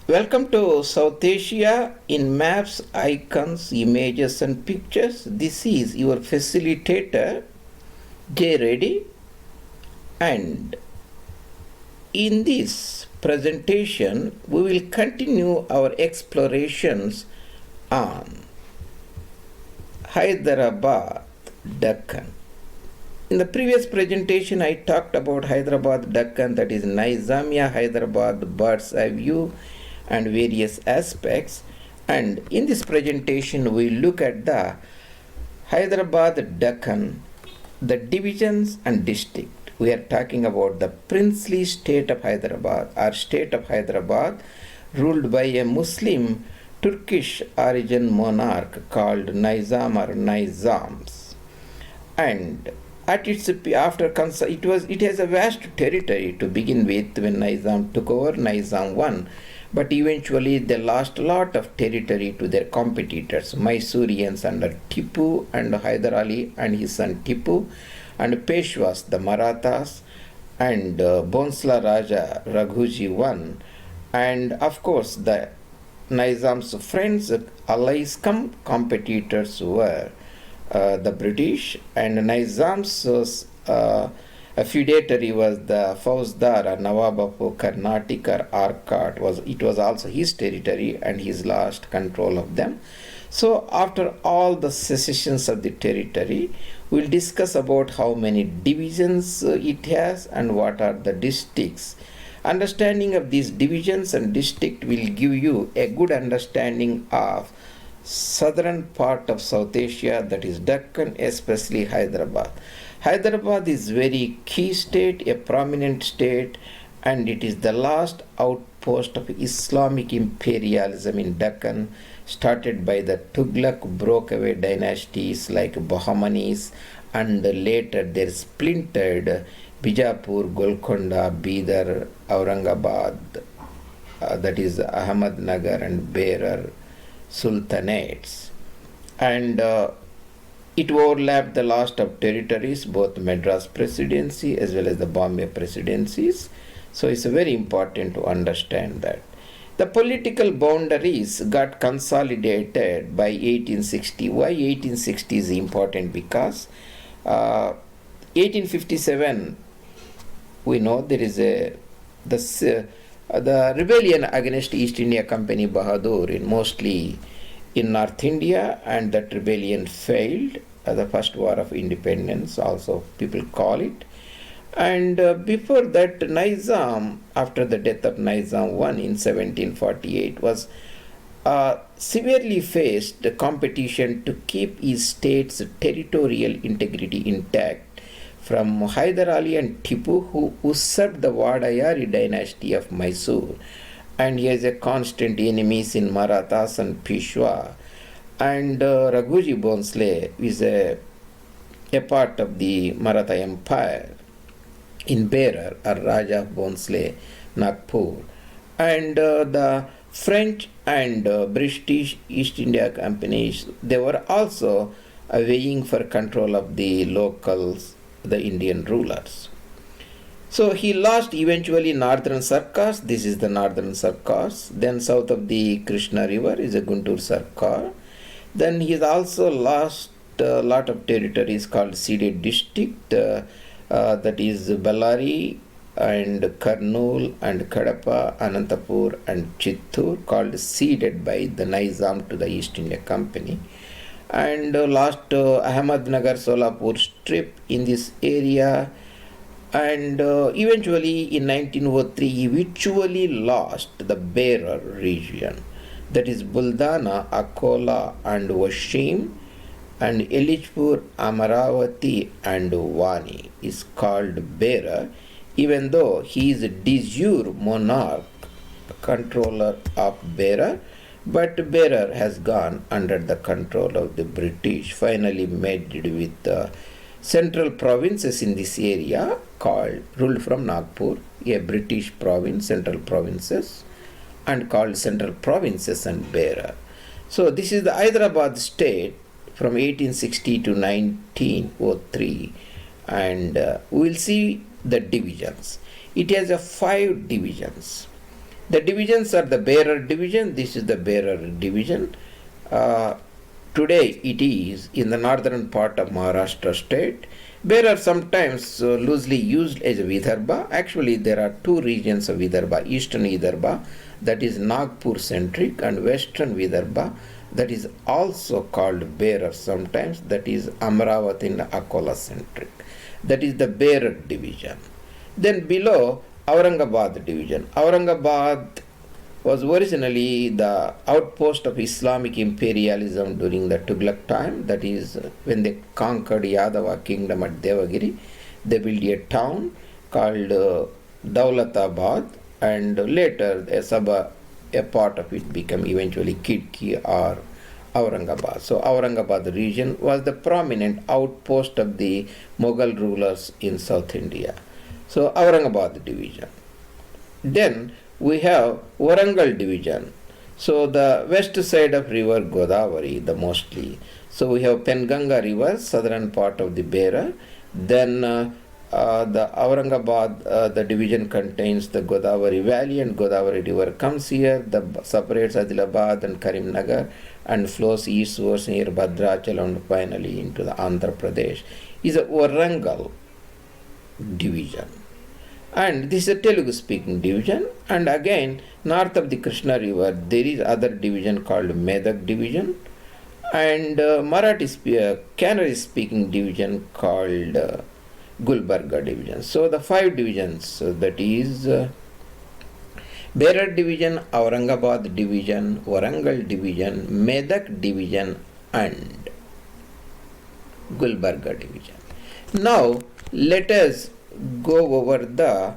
Welcome to South Asia in maps, icons, images, and pictures. This is your facilitator, J. Reddy, and in this presentation, we will continue our explorations on Hyderabad, Deccan. In the previous presentation, I talked about Hyderabad, Deccan, that is Nizamia, Hyderabad, bird's eye view, and various aspects. And in this presentation, we look at the Hyderabad, Deccan, the divisions and district. We are talking about the princely state of Hyderabad, or state of Hyderabad, ruled by a Muslim Turkish origin monarch called Nizam or NIZAMS. And at its it has a vast territory to begin with when Nizam took over, Nizam won, but eventually they lost a lot of territory to their competitors, Mysoreans under Tipu and Hyder Ali and his son Tipu, and Peshwas, the Marathas, and Bonsla Raja Raghuji won, and of course the Nizam's friends, allies competitors were the British, and Nizam's feudatory was the Fauzdar or Nawab of Karnataka or Arcot. It was also his territory, and he's lost control of them. So after all the secessions of the territory, we'll discuss about how many divisions it has and what are the districts. Understanding of these divisions and district will give you a good understanding of southern part of South Asia, that is Deccan, especially Hyderabad. Hyderabad is very key state, a prominent state, and it is the last outpost of Islamic imperialism in Deccan, started by the Tughlaq breakaway dynasties like Bahmanis, and later they splintered Bijapur, Golconda, Bidar, Aurangabad, that is Ahmednagar and Berar sultanates, and it overlapped the last of territories, both Madras presidency as well as the Bombay presidencies. So it's very important to understand that. The political boundaries got consolidated by 1860. Why 1860 is important? Because 1857, we know there is the rebellion against East India Company Bahadur mostly in North India, and that rebellion failed. The first war of independence also people call it. And before that, Nizam, after the death of Nizam I in 1748, was severely faced the competition to keep his state's territorial integrity intact from Hyder Ali and Tipu, who usurped the Wadayari dynasty of Mysore, and he has a constant enemies in Marathas and Peshwa, and Raghuji Bhonsle is a part of the Maratha Empire in Berar, or Raja Bhonsle, Nagpur, and the French and British East India companies, they were also weighing for control of the locals, the Indian rulers. So he lost eventually northern Sarkars. This is the northern Sarkars. Then south of the Krishna river is a Guntur Sarkar. Then he has also lost a lot of territories called Ceded district, that is Bellary and Kurnool and Kadapa, Anantapur and Chittur, called ceded by the Nizam to the East India Company. And lost Ahmednagar Solapur strip in this area, and eventually in 1903 he virtually lost the Berar region, that is Buldhana, Akola and Bashim, and Elijpur, Amaravati and Vani is called Berar, even though he is a de jure monarch, controller of Berar, but Berar has gone under the control of the British, finally merged with the central provinces in this area ruled from Nagpur, a British province, central provinces, and called central provinces and Berar. So this is the Hyderabad state from 1860 to 1903, and we will see the divisions. It has 5 divisions. The divisions are the Berar division. This is the Berar division. Today it is in the northern part of Maharashtra state. Berar sometimes loosely used as Vidarbha. Actually, there are two regions of Vidarbha: eastern Vidarbha, that is Nagpur centric, and western Vidarbha, that is also called Berar sometimes, that is Amaravati and Akola centric. That is the Berar division. Then below, Aurangabad division. Aurangabad was originally the outpost of Islamic imperialism during the Tughlaq time. That is, when they conquered Yadava kingdom at Devagiri, they built a town called Daulatabad, and later a part of it became eventually Kidki or Aurangabad. So Aurangabad region was the prominent outpost of the Mughal rulers in South India. So Aurangabad division. Then we have Warangal division. So the west side of river Godavari, the mostly. So we have Penganga river, southern part of the Berar. Then the Aurangabad, the division contains the Godavari valley, and Godavari river comes here, separates Adilabad and Karimnagar, and flows eastwards near Bhadrachalam and finally into the Andhra Pradesh. Is a Warangal division. And this is a Telugu speaking division. And again, north of the Krishna river, there is other division called Medak division, and Kannada speaking division called Gulbarga division. So the five divisions, that is Berar division, Aurangabad division, Warangal division, Medak division, and Gulbarga division. Now let us go over the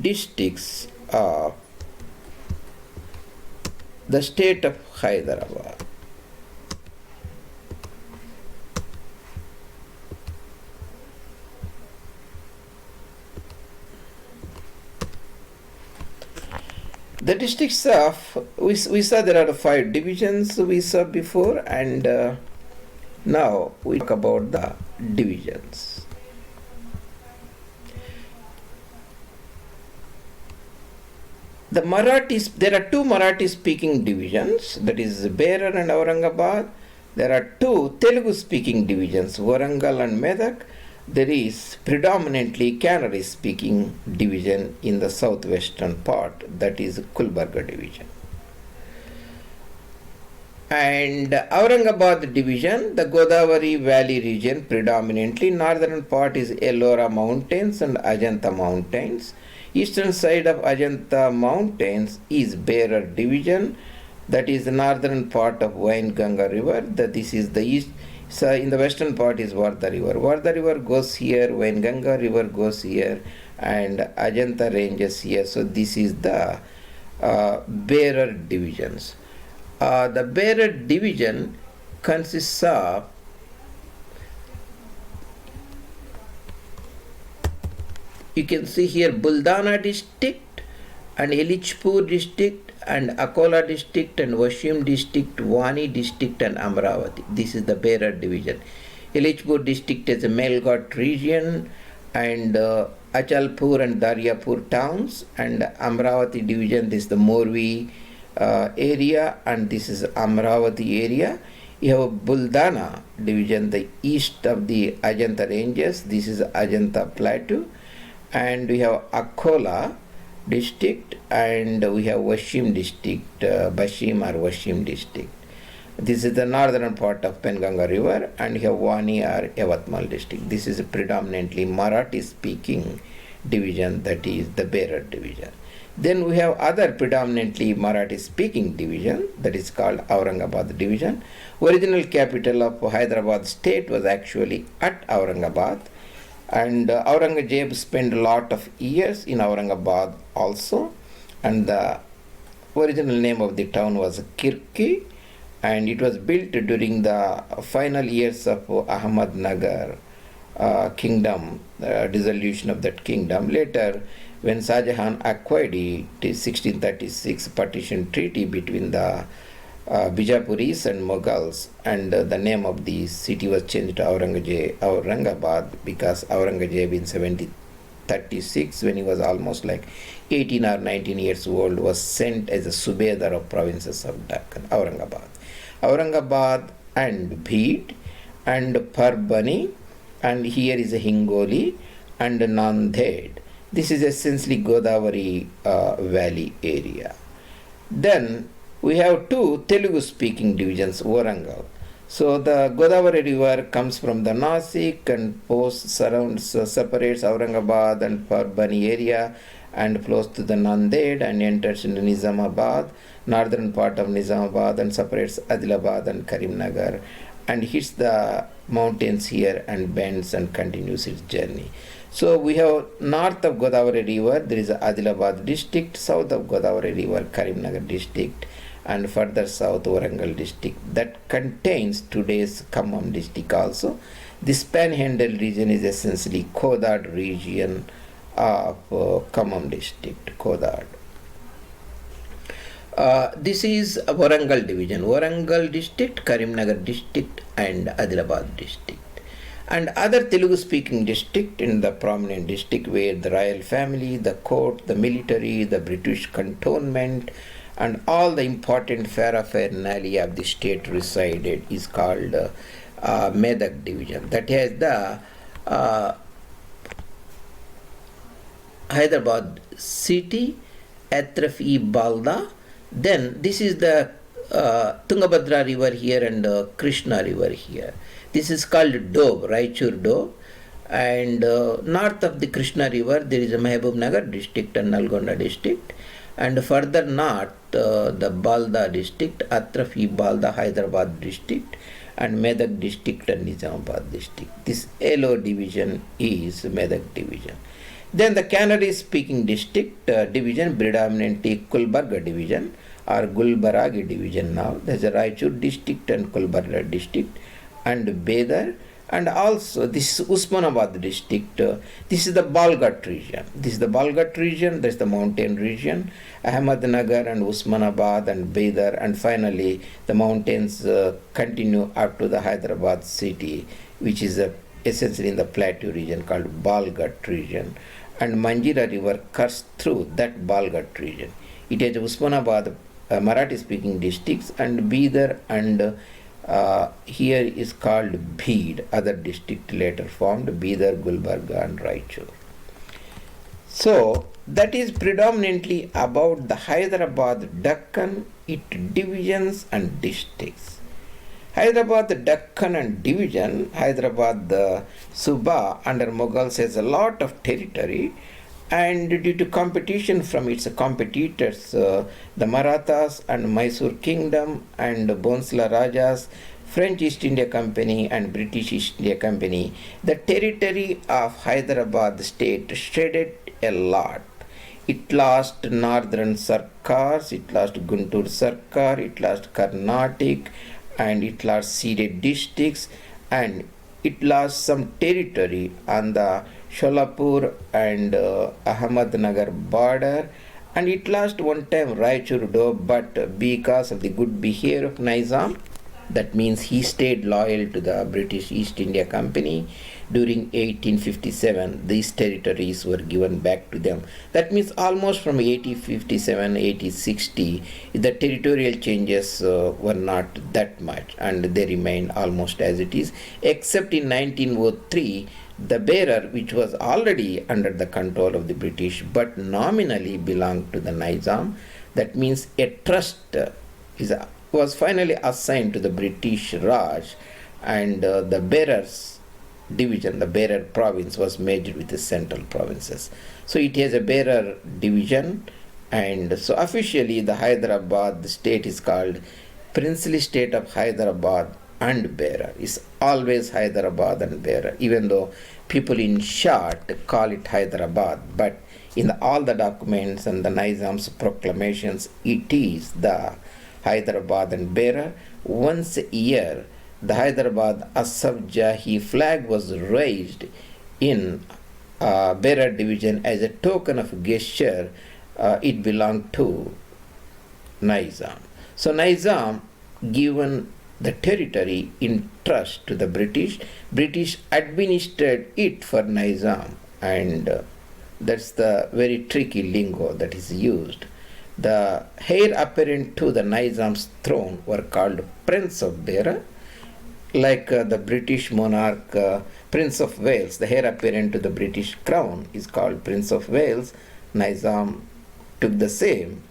districts of the state of Hyderabad. The districts of, we saw there are five divisions we saw before, and now we talk about the divisions. The Marathis, there are two Marathi speaking divisions, that is Berar and Aurangabad. There are two Telugu speaking divisions, Warangal and Medak. There is predominantly Kannada speaking division in the southwestern part, that is Gulbarga division. And Aurangabad division, the Godavari Valley region predominantly. Northern part is Ellora Mountains and Ajanta Mountains. Eastern side of Ajanta Mountains is Berar division, that is the northern part of Wainganga river. That this is the east. So in the western part is Vardha river. Vardha river goes here, Wainganga river goes here, and Ajanta ranges here. So this is the Berar divisions. The Berar division consists of you can see here Buldhana district and Elichpur district and Akola district and Bashim district, Wani district and Amaravati. This is the Berar division. Elichpur district is a Melghat region, and Achalpur and Daryapur towns, and Amaravati division, this is the Morvi area, and this is Amaravati area. You have Buldhana division, the east of the Ajanta ranges. This is Ajanta plateau. And we have Akola district, and we have Bashim district, Bashim or Bashim district. This is the northern part of Penganga river, and you have Wani or Yavatmal district. This is a predominantly Marathi speaking division, that is the Berar division. Then we have other predominantly Marathi speaking division, that is called Aurangabad division. Original capital of Hyderabad state was actually at Aurangabad. And Aurangzeb spent a lot of years in Aurangabad also, and the original name of the town was Kirki, and it was built during the final years of Ahmednagar kingdom, dissolution of that kingdom. Later, when Shah Jahan acquired it, 1636 partition treaty between the Bijapuris and Mughals, and the name of the city was changed to Aurangabad, because Aurangzeb in 1836, when he was almost like 18 or 19 years old, was sent as a Subedar of provinces of Deccan, Aurangabad and Bhid and Parbhani, and here is a Hingoli and Nanded. This is essentially Godavari Valley area. Then we have two Telugu-speaking divisions, Warangal. So the Godavari river comes from the Nasik and separates Aurangabad and Parbhani area and flows to the Nanded and enters into Nizamabad, northern part of Nizamabad, and separates Adilabad and Karimnagar and hits the mountains here and bends and continues its journey. So we have north of Godavari river, there is Adilabad district, south of Godavari river, Karimnagar district, and further south Warangal district that contains today's Khammam district also. This panhandle region is essentially Kodad region of Khammam district, Kodad. This is Warangal division, Warangal district, Karimnagar district and Adilabad district. And other Telugu speaking district in the prominent district where the royal family, the court, the military, the British cantonment and all the important paraphernalia of the state resided is called Medak division. That has the Hyderabad city, Atraf-i-Balda. Then this is the Tungabhadra river here and Krishna river here. This is called Doab, Raichur Doab. And north of the Krishna river there is a Mahbubnagar district and Nalgonda district. And further north the Balda district, Atraf-i-Balda Hyderabad district and Medak district and Nizamabad district. This yellow division is Medak division. Then the Canary speaking district division, predominantly Gulbarga division or Gulbarga division now. There is a Raichur district and Gulbarga district and Berar, and also this is Usmanabad district. This is the Balghat region. This is the Balghat region, this is the mountain region, Ahmednagar and Usmanabad and Berar, and finally the mountains continue up to the Hyderabad city, which is essentially in the plateau region called Balghat region. And Manjira river cuts through that Balghat region. It has Usmanabad Marathi speaking districts and Bidar and here is called Bhid, other district later formed, Bidar, Gulbarga and Raichur. So that is predominantly about the Hyderabad Deccan, its divisions and districts. Hyderabad Deccan and division, Hyderabad Suba under Mughals has a lot of territory, and due to competition from its competitors, the Marathas and Mysore kingdom and Bonsla Rajas, French East India Company and British East India Company, the territory of Hyderabad state shredded a lot. It lost northern Sarkars, it lost Guntur Sarkar, it lost Carnatic, and it lost Ceded districts, and it lost some territory on the Achalpur and Ahmednagar border, and it lost one time Raichur Doab, but because of the good behavior of Nizam, that means he stayed loyal to the British East India Company. During 1857, these territories were given back to them. That means almost from 1857, 1860, the territorial changes were not that much, and they remained almost as it is, except in 1903, the Berar, which was already under the control of the British but nominally belonged to the Nizam, that means a trust was finally assigned to the British Raj, and the Berar's division, the Berar province, was merged with the central provinces. So it has a Berar division, and so officially the Hyderabad state is called Princely State of Hyderabad and Berar. It's always Hyderabad and Berar, even though people in short call it Hyderabad, but in all the documents and the Nizam's proclamations, it is the Hyderabad and Berar. Once a year, the Hyderabad Asaf Jahi flag was raised in Berar division as a token of gesture. It belonged to Nizam. So Nizam given the territory in trust to the British. British administered it for Nizam, and That's the very tricky lingo that is used. The heir apparent to the NIZAMS throne were called Prince of Berar, like the British monarch Prince of Wales. The heir apparent to the British crown is called Prince of Wales. Nizam took the same,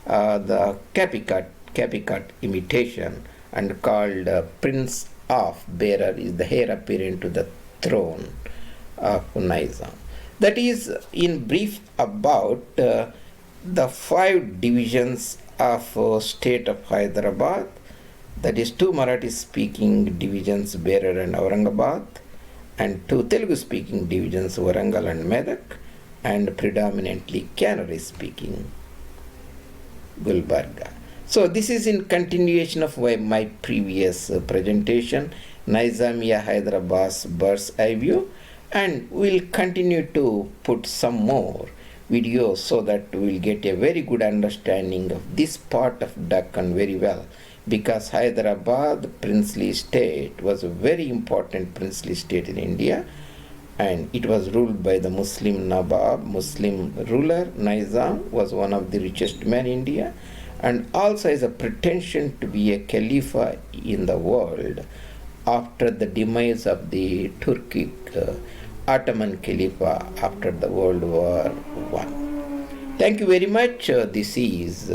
the Capicat imitation, and called Prince of Berar is the heir apparent to the throne of Nizam. That is in brief about the 5 divisions of state of Hyderabad. That is 2 Marathi speaking divisions, Berar and Aurangabad, and 2 Telugu speaking divisions, Warangal and Medak, and predominantly Kannada speaking, Gulbarga. So this is in continuation of my previous presentation, Nizamia Hyderabad's bird's eye view, and we'll continue to put some more videos so that we'll get a very good understanding of this part of Deccan very well, because Hyderabad princely state was a very important princely state in India, and it was ruled by the Muslim Nawab, Muslim ruler. Nizam was one of the richest men in India, and also has a pretension to be a Khalifa in the world after the demise of the Turkic Ottoman Khalifa after the World War I. Thank you very much. This is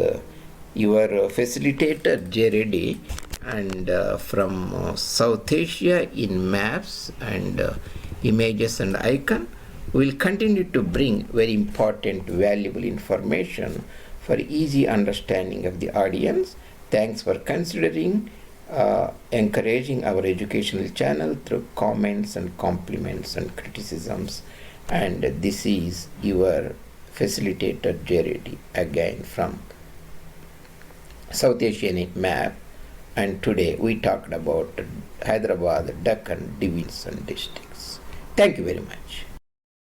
your facilitator J. Reddy, and from South Asia in maps and images and icon. We will continue to bring very important, valuable information for easy understanding of the audience. Thanks for considering encouraging our educational channel through comments and compliments and criticisms. And this is your facilitator J. Reddy again from South Asian map, and today we talked about Hyderabad, Deccan, divisions and districts. Thank you very much.